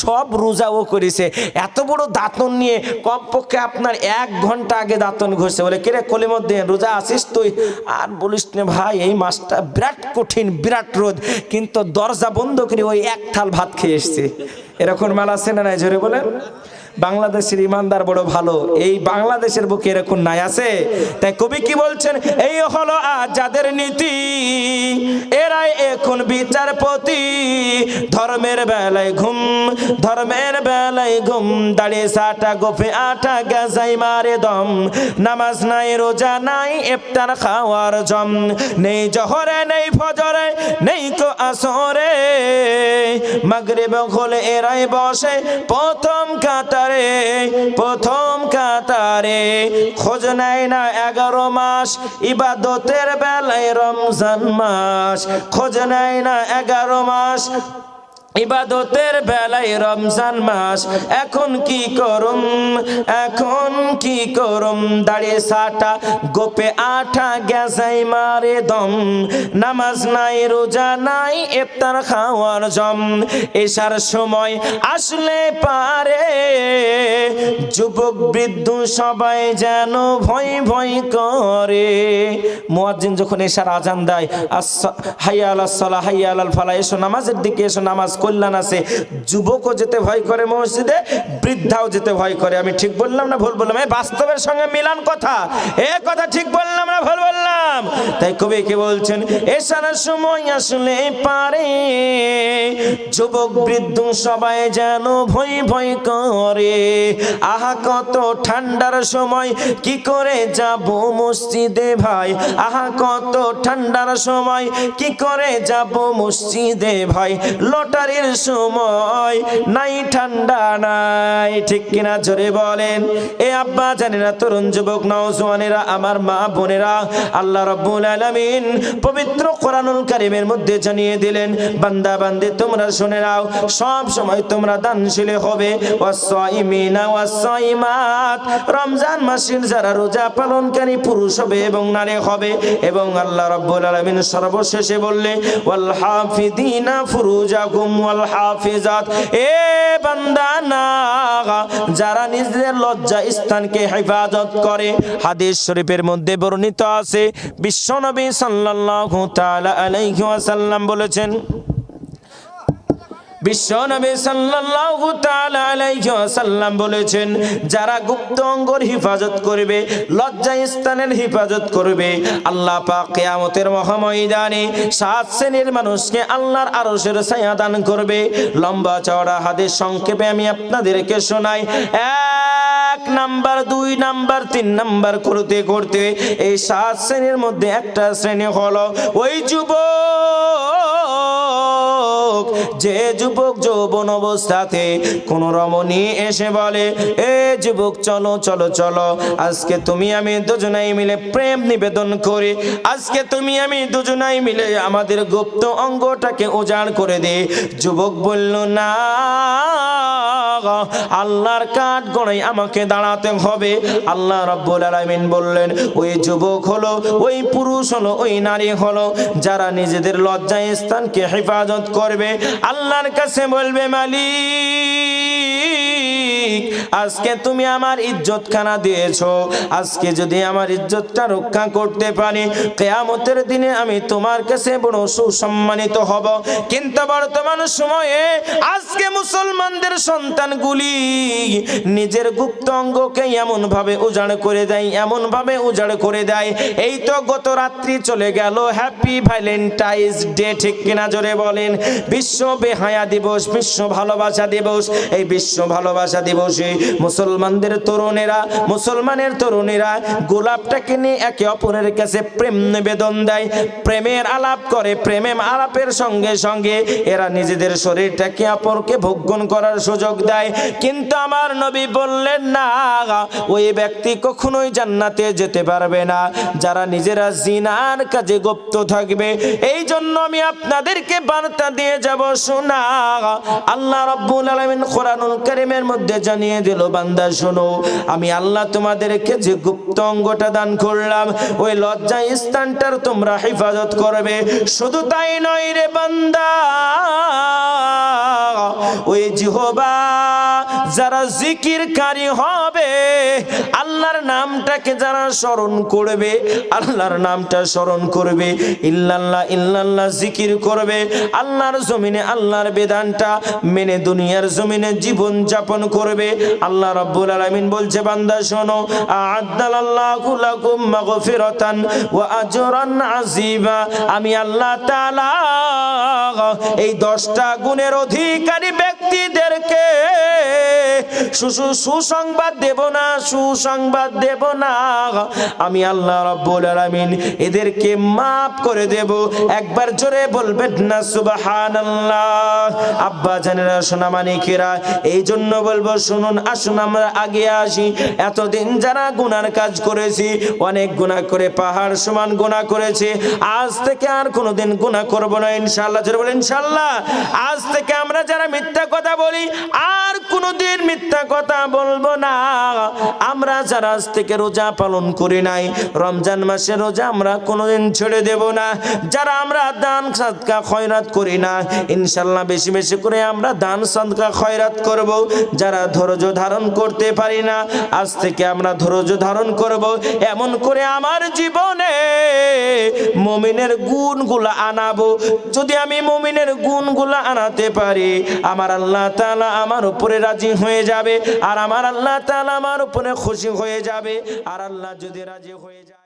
সব রোজাও করেছে, এত বড় দাঁতন নিয়ে কমপক্ষে আপনার 1 ঘন্টা আগে দাঁতন ঘষে বলে কিরে কলিমুদ্দিন রোজা আছিস তুই? আর বলিস না ভাই, এই মাসটা বিরাট কঠিন, বিরাট রোদ, কিন্তু দরজা বন্ধ করে ওই 1 থাল ভাত খেয়ে এসছে। এরকম মাল আছে না নাই জোরে বলেন? বাংলাদেশের ইমানদার বড় ভালো, এই বাংলাদেশের বুকে এরকম নাই আছে? তাই কবি কি বলছেন, এই হলো আজ যাদের নীতি, এরাই এখন বিচারপতি। ধর্মের বেলায় ঘুম, ধর্মের বেলায় ঘুম, দাঁড়িয়ে সাটা গোফে আটা গাজাই মারে দম। নামাজ নাই, রোজা নাই, ইফতার খাওয়ার জম নেই, জহরে নেই, ফজরে নেই, কো আসরে। মাগরিব হলে এরাই বসে প্রথম কাতারে, প্রথম কাতারে। খোঁজ নেয় না 11 মাস ইবাদতের বেলায় রমজান মাস, খোঁজ নেয় না 11 মাস ইবাদতের বেলায় রমজান মাস। এখন কি করুম, এখন কি করুম, দাঁড়িয়ে সাটা গোপে আঠা গ্যাসাই মারে দম। নামাজ নাই, রোজা নাই, ইফতার খাওয়ার জম। এশার সময় আসলে পারে যুবক বৃদ্ধ সবাই যেন ভয় ভয় করে। মুয়াজ্জিন যখন এশার আজান দেয়, হাইয়া আলাস সালাহ, হাইয়া আলাল ফালাহ, এসো নামাজের দিকে এসো, নামাজ কল্যাণ আছে, যুবকও যেতে ভয় করে মসজিদে, বৃদ্ধাও যেতে ভয় করে। আমি ঠিক বললাম না ভুল বললাম? এই বাস্তবের সঙ্গে মিলান কথা, এ কথা ঠিক বললাম না ভুল বললাম? তাই কবি কি বলছেন, এসার সময় আসলে পারে যুবক বৃদ্ধ সবাই যেন ভয় ভয় করে। আহা কত ঠান্ডার সময় কি করে যাব মসজিদে ভাই, আহা কত ঠান্ডার সময় কি করে যাব মসজিদে ভাই। লটারির সময় নাই, ঠান্ডা নাই, ঠিক কিনা জোরে বলেন? এ আব্বা জানেরা, তরুণ যুবক নওজওয়ানেরা, আমার মা বোনেরা, আল্লাহ রাব্বুল আলামিন পবিত্র কোরআনুল কারীমের মধ্যে জানিয়ে দিলেন, বান্দা বান্দি তোমরা শুনে নাও, সব সময় তোমরা দানশীল হবে। ওয়াস-সাইমিনা ওয়াস-সাইমাত, রমজান মাসের যারা রোজা পালনকারী পুরুষ হবে এবং নারী হবে। এবং আল্লাহ রাব্বুল আলামিন সর্বশেষে বললে ওয়াল হাফিদিনা ফুরুজাকুম ওয়াল হাফিজাত, এ বান্দা না, যারা নিজেদের লজ্জা স্থানকে হেফাজত করে। হাদিস শরীফের মধ্যে বর্ণিত আছে, বিশ্বনবী সাল্লাল্লাহু তাআলা আলাইহি ওয়াসাল্লাম বলেছেন, বিশ্বনবী সাল্লাল্লাহু তাআলা আলাইহি ওয়াসাল্লাম বলেছেন, যারা গুপ্ত অঙ্গর হিফাজত করবে, লজ্জা স্থানের হিফাজত করবে, আল্লাহ পাক কিয়ামতের মহাময়দানে 7 শ্রেণীর মানুষকে আল্লাহর আরশের ছায়া দান করবে। লম্বা চওড়া হাদিস সংক্ষেপে আমি আপনাদেরকে শোনাই। 1 নাম্বার, 2 নাম্বার, 3 নাম্বার করতে করতে এই 7 শ্রেণীর মধ্যে একটা শ্রেণী হলো ওই যুবক, যে যুবক যৌবন অবস্থাতে কোন রমণী এসে বলে, এ যুবক চলো চলো চলো, আজকে তুমি আমি দুজনাই মিলে প্রেম নিবেদন করি, আজকে তুমি আমি দুজনাই মিলে আমাদের গুপ্ত অঙ্গটাকে উজাড় করে দে। যুবক বলল, না, আল্লাহর কাঠ গড়াই আমাকে দাঁড়াতে হবে। আল্লাহ রাব্বুল আলামিন বললেন, ওই যুবক হলো, ওই পুরুষ হলো, ওই নারী হলো যারা নিজেদের লজ্জা স্থানকে হেফাজত করবে। আল্লাহর কাছে বলবে, মালিক, আজকে তুমি আমার ইজ্জত খানা দিয়েছো, আজকে যদি আমার ইজ্জতটা রক্ষা করতে পারি, কিয়ামতের দিনে আমি তোমার কাছে বড় সুসম্মানিত হব। কিন্তু বর্তমান সময়ে আজকে মুসলমানদের সন্তানগুলি নিজের গুপ্ত অঙ্গকে এমন ভাবে উজাড় করে দেয়, এমন ভাবে উজাড় করে দেয়। এই তো গত রাত্রি চলে গেল হ্যাপি ভ্যালেন্টাইন্স ডে, ঠিক কিনা জোরে বলেন? বিশ্ব বেহায়া দিবস, বিশ্ব ভালোবাসা দিবস। এই বিশ্ব ভালোবাসা দিবসে মুসলমানদের তরুণেরা, মুসলমানের তরুণীরা গোলাপটাকে নিয়ে একে অপরের কাছে প্রেম নিবেদন দেয়, প্রেমের আলাপ করে। প্রেমের আলাপের সঙ্গে সঙ্গে এরা নিজেদের শরীরটাকে অপরকে ভোগ্যন করার সুযোগ দেয়। কিন্তু আমার নবী বললেন, না, ওই ব্যক্তি কখনোই জান্নাতে যেতে পারবে না যারা নিজেরা জিনার কাজে গুপ্ত থাকবে। এই জন্য আমি আপনাদেরকে বার্তা দিয়ে যাব, শোনা। আল্লাহ রাব্বুল আলামিন কোরআনুল কারীমের মধ্যে জানিয়ে দিল, বান্দা শোনো, আমি আল্লাহ তোমাদেরকে যে গুপ্ত অঙ্গটা দান করলাম, ওই লজ্জা স্থানটার তোমরা হেফাজত করবে। শুধু তাই নয় রে বান্দা, ওই জিহবা যারা জিকিরকারী হবে, আল্লাহর নামটাকে যারা স্মরণ করবে, আল্লাহর নামটা স্মরণ করবে, ইল্লাল্লাহ ইল্লাল্লাহ জিকির করবে, আল্লাহর জমিনে আল্লাহর বিধানটা মেনে দুনিয়ার জমিনে জীবন যাপন করবে। আল্লাহ রাব্বুল আলামিন বলছে, বান্দা শোনো, আ'আদ্দালাল্লাহু লাকুম মাগফিরাতান ওয়া আজরান আযীমা। আমি আল্লাহ তাআলা এই 10টা গুণের অধিকারী ব্যক্তিদেরকে সুসংবাদ দেব না, সুসংবাদ দেব না। আমি আল্লাহ রাব্বুল আলামিন এদেরকে মাফ করে দেব। একবার জোরে বলবেন না সুবহানাল্লাহ। আব্বা জানেরা, সোনা মানিকেরা, এই জন্য বলবো শুনুন, আসুন আমরা আগে আসি। এতদিন যারা গুনার কাজ করেছি, অনেক গুনাহ করে পাহাড় সমান গুনাহ করেছি, আজ থেকে আর কোনোদিন গুনাহ করব না ইনশাআল্লাহ। জোরে বলেন ইনশাআল্লাহ। আজ থেকে আমরা যারা মিথ্যা কথা বলি, আর কোনোদিন মিথ্যা কথা বলবো না। আমরা যারা আজ থেকে রোজা পালন করি নাই, রমজান মাসে রোজা আমরা কোনোদিন ছেড়ে দেব না। যারা আমরা দান সাদকা খয়রাত করি না, ইনশাআল্লাহ বেশি বেশি করে আমরা দান সাদকা খয়রাত করব। যারা ধৈর্য ধারণ করতে পারি না, আজ থেকে আমরা ধৈর্য ধারণ করব। এমন করে আমার জীবনে মুমিনের গুণগুলো আনাবো। যদি আমি মুমিনের গুণগুলো আনাতে পারি, আমার আল্লাহ তাআলা আমার উপরে রাজি হয়ে যাবে, আর আমার আল্লাহ তাআলা আমার উপরে খুশি হয়ে যাবে। আর আল্লাহ যদি রাজি হয়ে যায়